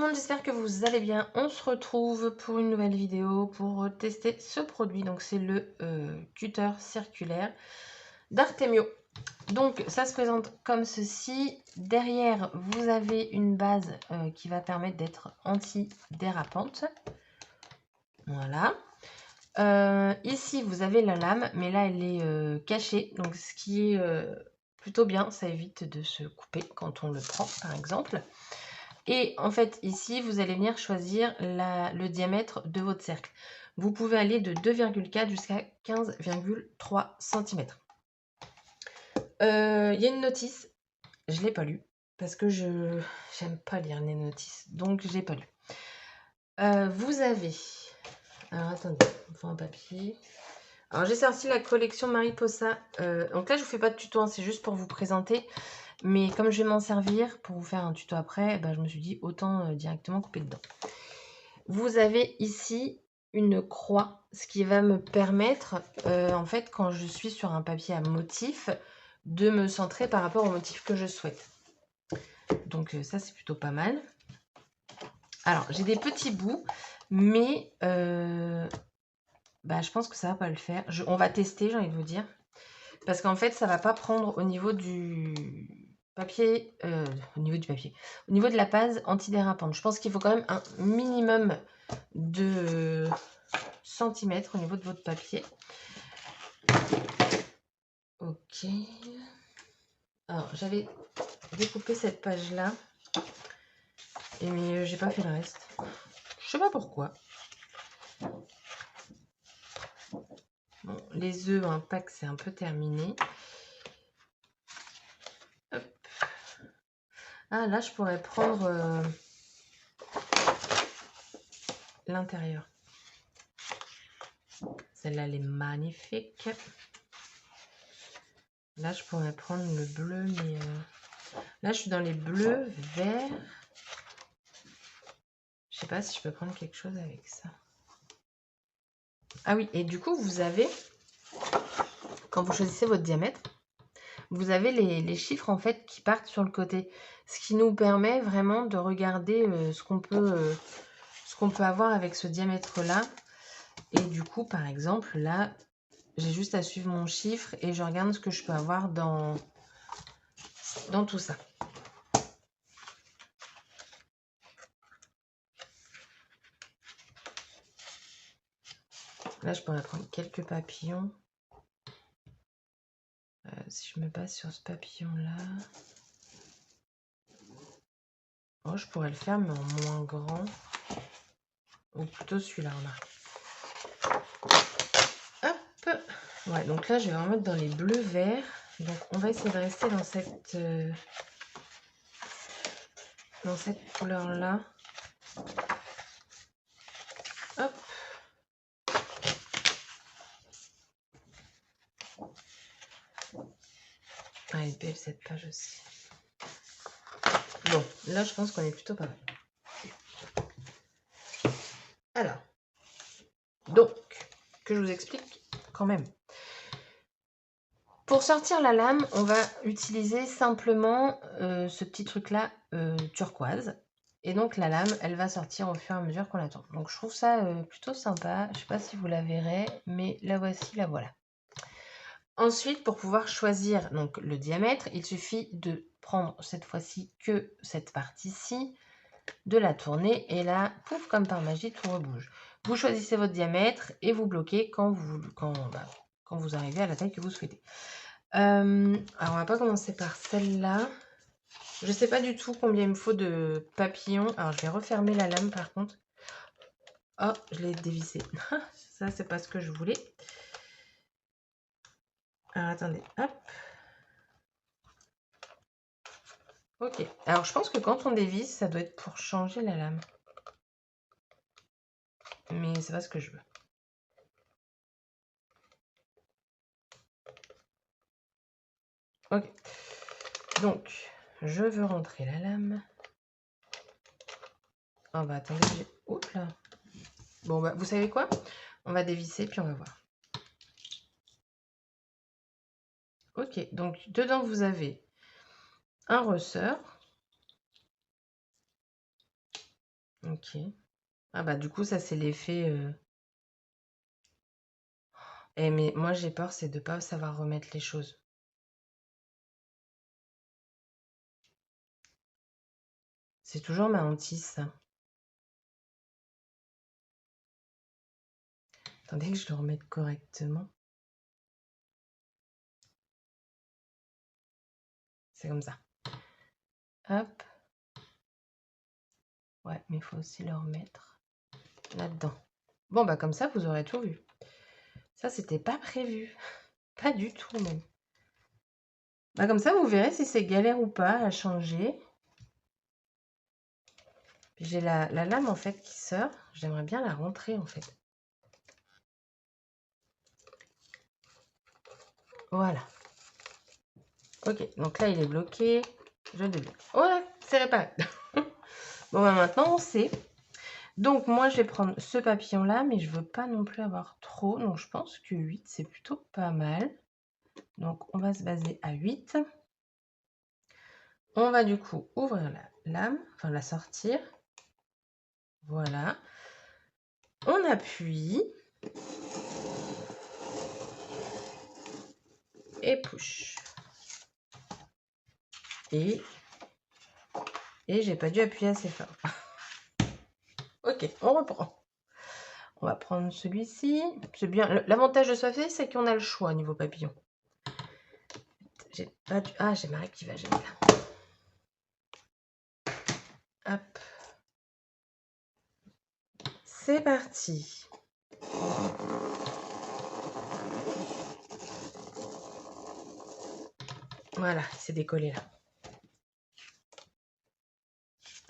monde, j'espère que vous allez bien. On se retrouve pour une nouvelle vidéo pour tester ce produit. Donc c'est le cutter circulaire d'Artemio. Donc ça se présente comme ceci. Derrière, vous avez une base qui va permettre d'être anti-dérapante. Voilà. Ici, vous avez la lame, mais là, elle est cachée. Donc ce qui est plutôt bien, ça évite de se couper quand on le prend, par exemple. Et en fait, ici, vous allez venir choisir le diamètre de votre cercle. Vous pouvez aller de 2,4 jusqu'à 15,3 cm. Il y a une notice. Je ne l'ai pas lue parce que je n'aime pas lire les notices. Donc, je n'ai pas lu. Vous avez... Alors, attendez, il me faut un papier. Alors, j'ai sorti la collection Mariposa. Donc là, je ne vous fais pas de tuto, hein, c'est juste pour vous présenter. Mais comme je vais m'en servir pour vous faire un tuto après, je me suis dit autant directement couper dedans. Vous avez ici une croix, ce qui va me permettre, en fait, quand je suis sur un papier à motif, de me centrer par rapport au motif que je souhaite. Donc ça, c'est plutôt pas mal. Alors, j'ai des petits bouts, mais je pense que ça va pas le faire. On va tester, j'ai envie de vous dire. Parce qu'en fait, ça va pas prendre au niveau du papier, au niveau de la base antidérapante. Je pense qu'il faut quand même un minimum de centimètres au niveau de votre papier. Ok. Alors, j'avais découpé cette page-là, mais j'ai pas fait le reste. Je sais pas pourquoi. Bon, les œufs, un pack, c'est un peu terminé. Hop. Ah, là, je pourrais prendre l'intérieur. Celle-là, elle est magnifique. Là, je pourrais prendre le bleu, mais là, je suis dans les bleus, verts. Je sais pas si je peux prendre quelque chose avec ça. Ah oui, et du coup, vous avez, quand vous choisissez votre diamètre, vous avez les chiffres en fait qui partent sur le côté. Ce qui nous permet vraiment de regarder ce qu'on peut avoir avec ce diamètre-là. Et du coup, par exemple, là, j'ai juste à suivre mon chiffre et je regarde ce que je peux avoir dans tout ça. Là, je pourrais prendre quelques papillons. Si je me base sur ce papillon-là... Oh, je pourrais le faire, mais en moins grand. Ou plutôt celui-là, remarque. Hop! Ouais, donc là, je vais en mettre dans les bleus verts. Donc, on va essayer de rester dans cette couleur-là. Hop! Ah, elle est belle cette page aussi. Bon, là, je pense qu'on est plutôt pas mal. Alors, donc, que je vous explique quand même. Pour sortir la lame, on va utiliser simplement ce petit truc-là turquoise. Et donc, la lame, elle va sortir au fur et à mesure qu'on attend. Donc, je trouve ça plutôt sympa. Je ne sais pas si vous la verrez, mais la voici, la voilà. Ensuite, pour pouvoir choisir donc, le diamètre, il suffit de prendre cette fois-ci que cette partie-ci, de la tourner et là, pouf, comme par magie, tout rebouge. Vous choisissez votre diamètre et vous bloquez quand vous arrivez à la taille que vous souhaitez. Alors, on va pas commencer par celle-là. Je sais pas du tout combien il me faut de papillons. Alors, je vais refermer la lame par contre. Oh, je l'ai dévissé. Ça, c'est pas ce que je voulais. Alors, attendez. Hop. Ok. Alors, je pense que quand on dévisse, ça doit être pour changer la lame. Mais c'est pas ce que je veux. Ok. Donc, je veux rentrer la lame. Oh, bah, attendez. Oups là. Bon, bah, vous savez quoi? On va dévisser, puis on va voir. Ok. Donc, dedans, vous avez un ressort. Ok. Ah bah du coup, ça c'est l'effet... Eh mais moi j'ai peur, c'est de pas savoir remettre les choses. C'est toujours ma hantise, ça. Attendez que je le remette correctement. C'est comme ça. Hop. Ouais, mais il faut aussi le remettre là-dedans. Bon, bah comme ça, vous aurez tout vu. Ça, c'était pas prévu. Pas du tout, même. Bah comme ça, vous verrez si c'est galère ou pas à changer. J'ai la lame, en fait, qui sort. J'aimerais bien la rentrer, en fait. Voilà. Ok, donc là, il est bloqué. Je débloque. Voilà, c'est réparé. Bon, bah maintenant, on sait. Donc, moi, je vais prendre ce papillon-là, mais je veux pas non plus avoir trop. Donc, je pense que 8, c'est plutôt pas mal. Donc, on va se baser à 8. On va du coup ouvrir la lame, enfin la sortir. Voilà. On appuie. Et push. Et j'ai pas dû appuyer assez fort. Ok, on reprend. On va prendre celui-ci. C'est bien. L'avantage de ce fait, c'est qu'on a le choix au niveau papillon. J'ai pas dû... Ah, j'ai ma règle qui va jamais là. Hop. C'est parti. Voilà, il s'est décollé là.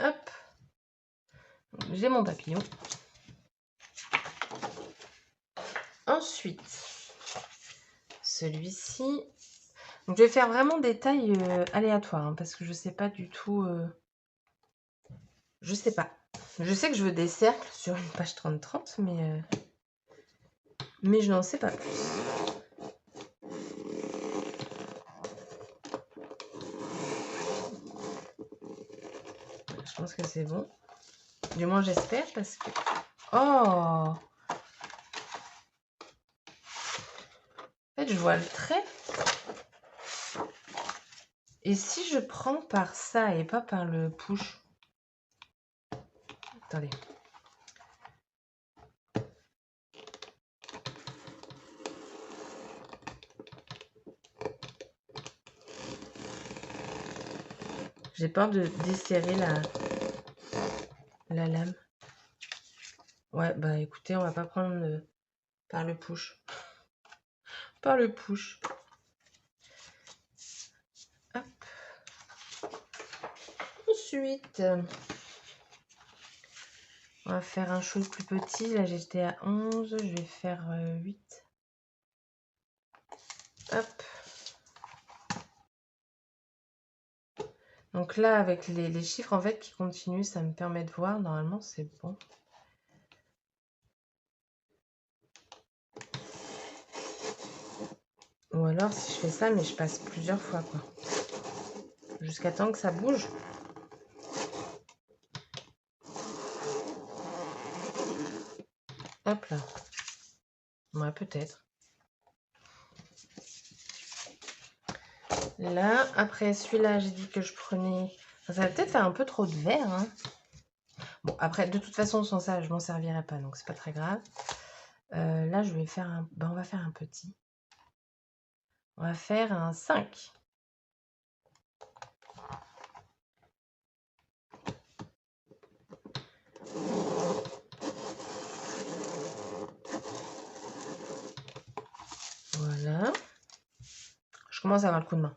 Hop. J'ai mon papillon. Ensuite, celui-ci. Donc, je vais faire vraiment des tailles aléatoires hein, parce que je sais pas du tout. Je sais pas. Je sais que je veux des cercles sur une page 30-30, mais je n'en sais pas plus. Je pense que c'est bon. Du moins, j'espère parce que... Oh! En fait, je vois le trait. Et si je prends par ça et pas par le push? Attendez. J'ai peur de desserrer la lame. Ouais, bah écoutez, on va pas prendre par le push. Par le push. Hop. Ensuite, on va faire un chose plus petit. Là, j'étais à 11. Je vais faire 8. Hop. Donc là, avec les chiffres en fait qui continuent, ça me permet de voir. Normalement, c'est bon. Ou alors, si je fais ça, mais je passe plusieurs fois, quoi. Jusqu'à temps que ça bouge. Hop là. Ouais, peut-être. Là, après celui-là, j'ai dit que je prenais... Ça va peut-être faire un peu trop de vert, hein. Bon, après, de toute façon, sans ça, je m'en servirai pas, donc c'est pas très grave. Là, je vais faire un... Ben, on va faire un petit. On va faire un 5. Voilà. Je commence à avoir le coup de main.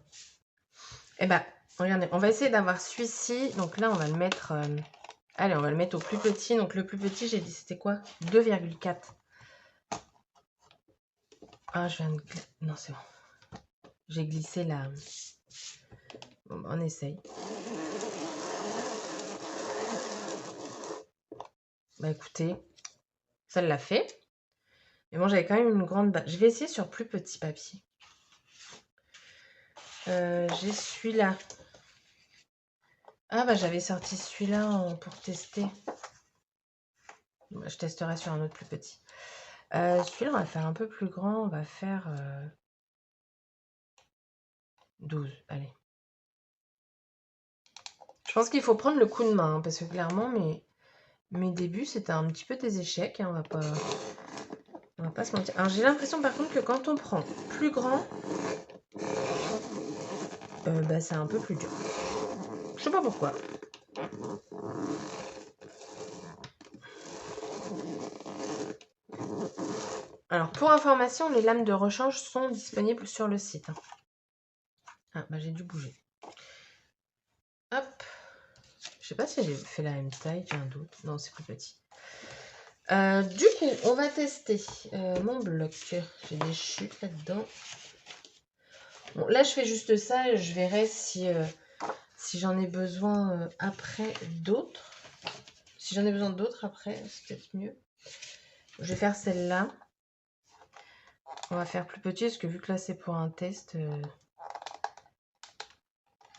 Eh ben, regardez, on va essayer d'avoir celui-ci. Donc là, on va le mettre... Allez, on va le mettre au plus petit. Donc le plus petit, j'ai dit, c'était quoi? 2,4. Ah, je viens de... Non, c'est bon. J'ai glissé là. Bon, bah, on essaye. Bah écoutez, ça l'a fait. Mais bon, j'avais quand même une grande base. Je vais essayer sur plus petit papier. J'ai celui-là. Ah bah j'avais sorti celui-là pour tester. Je testerai sur un autre plus petit. Celui-là, on va faire un peu plus grand. On va faire 12. Allez. Je pense qu'il faut prendre le coup de main, hein, parce que clairement, mes débuts, c'était un petit peu des échecs. Hein, on va pas se mentir. Alors, j'ai l'impression, par contre, que quand on prend plus grand, bah, c'est un peu plus dur. Je sais pas pourquoi. Alors, pour information, les lames de rechange sont disponibles sur le site. Hein. Ah, bah, j'ai dû bouger. Hop. Je sais pas si j'ai fait la même taille, j'ai un doute. Non, c'est plus petit. Du coup, on va tester mon bloc. J'ai des chutes là-dedans. Bon, là, je fais juste ça et je verrai si j'en ai besoin après d'autres. Si j'en ai besoin d'autres après, c'est peut-être mieux. Je vais faire celle-là. On va faire plus petit parce que vu que là, c'est pour un test.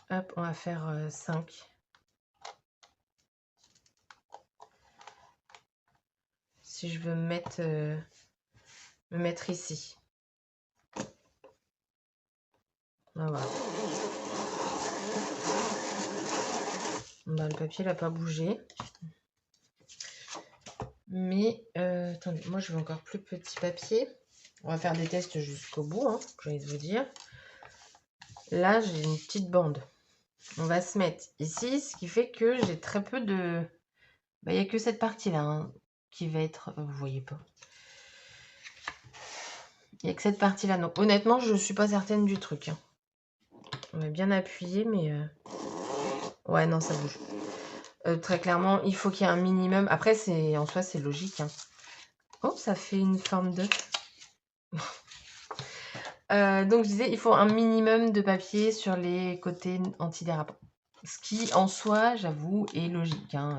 Hop, on va faire 5. Si je veux me mettre ici. Voilà. Bah, le papier n'a pas bougé. Mais, attendez, moi je veux encore plus petit papier. On va faire des tests jusqu'au bout, hein, j'ai envie de vous dire. Là, j'ai une petite bande. On va se mettre ici, ce qui fait que j'ai très peu de... Bah, il n'y a que cette partie-là hein, qui va être... Vous voyez pas. Il n'y a que cette partie-là. Donc, honnêtement, je ne suis pas certaine du truc. Hein. On va bien appuyer, mais... Ouais, non, ça bouge. Très clairement, il faut qu'il y ait un minimum. Après, en soi, c'est logique. Hein. Oh, ça fait une forme de... donc, je disais, il faut un minimum de papier sur les côtés antidérapants. Ce qui, en soi, j'avoue, est logique. Hein.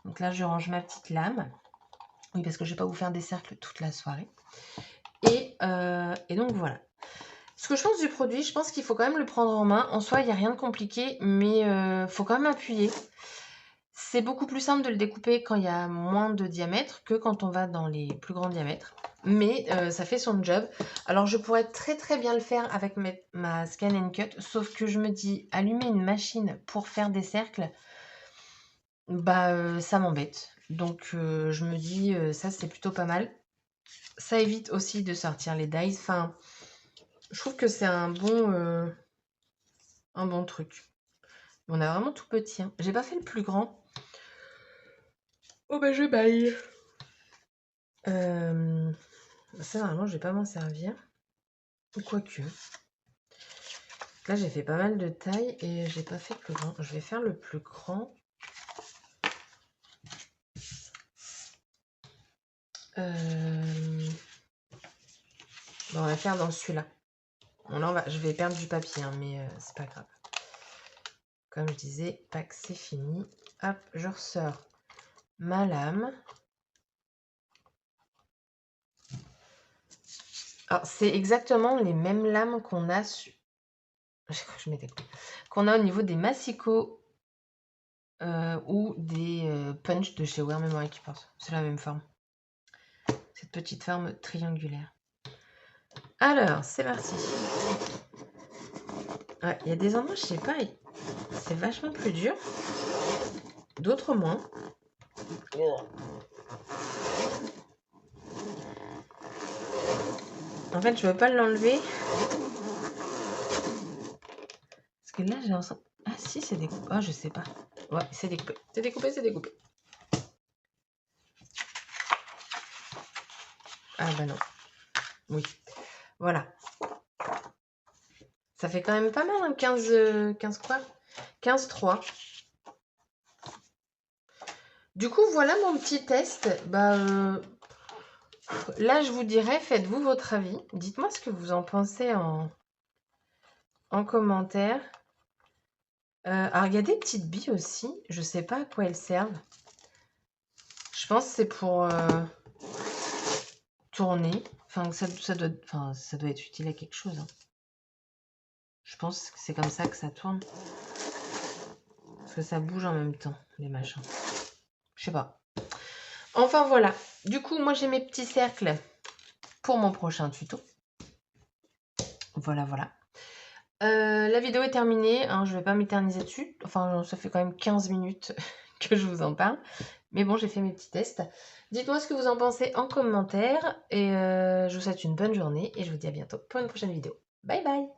Donc là, je range ma petite lame. Oui, parce que je ne vais pas vous faire des cercles toute la soirée. Et donc, voilà. Ce que je pense du produit, je pense qu'il faut quand même le prendre en main. En soi, il n'y a rien de compliqué, mais il faut quand même appuyer. C'est beaucoup plus simple de le découper quand il y a moins de diamètre que quand on va dans les plus grands diamètres. Mais ça fait son job. Alors, je pourrais très très bien le faire avec ma Scan and Cut, sauf que je me dis, allumer une machine pour faire des cercles, bah ça m'embête. Donc, je me dis, ça c'est plutôt pas mal. Ça évite aussi de sortir les dies. Enfin, je trouve que c'est un bon truc. On a vraiment tout petit. Hein. J'ai pas fait le plus grand. Oh bah je baille. Ça normalement je vais pas m'en servir. Quoique. Là j'ai fait pas mal de taille et j'ai pas fait le plus grand. Je vais faire le plus grand. Bon, on va faire dans celui-là. Bon là je vais perdre du papier hein, mais c'est pas grave. Comme je disais, tac, c'est fini. Hop, je ressors ma lame. Alors, c'est exactement les mêmes lames qu'on a qu'on a au niveau des massicots ou des punch de chez Wear Memory Keepers. C'est la même forme. Cette petite forme triangulaire. Alors, c'est parti. Ouais, il y a des endroits, je sais pas, c'est vachement plus dur. D'autres moins. En fait, je veux pas l'enlever. Parce que là, j'ai l'impression... Ah si, c'est découpé. Ah, je sais pas. Ouais, c'est découpé. C'est découpé, c'est découpé. Ah bah non. Oui. Voilà. Ça fait quand même pas mal, hein, 15 quoi 15,3. Du coup, voilà mon petit test. Bah, là, je vous dirais, faites-vous votre avis. Dites-moi ce que vous en pensez en commentaire. Alors, il y a des petites billes aussi. Je sais pas à quoi elles servent. Je pense que c'est pour tourner. Enfin, ça doit être utile à quelque chose. Hein. Je pense que c'est comme ça que ça tourne. Parce que ça bouge en même temps, les machins. Je sais pas. Enfin voilà, du coup moi j'ai mes petits cercles pour mon prochain tuto. Voilà. La vidéo est terminée, hein, je vais pas m'éterniser dessus. Enfin, ça fait quand même 15 minutes que je vous en parle. Mais bon, j'ai fait mes petits tests. Dites-moi ce que vous en pensez en commentaire. Et je vous souhaite une bonne journée. Et je vous dis à bientôt pour une prochaine vidéo. Bye bye!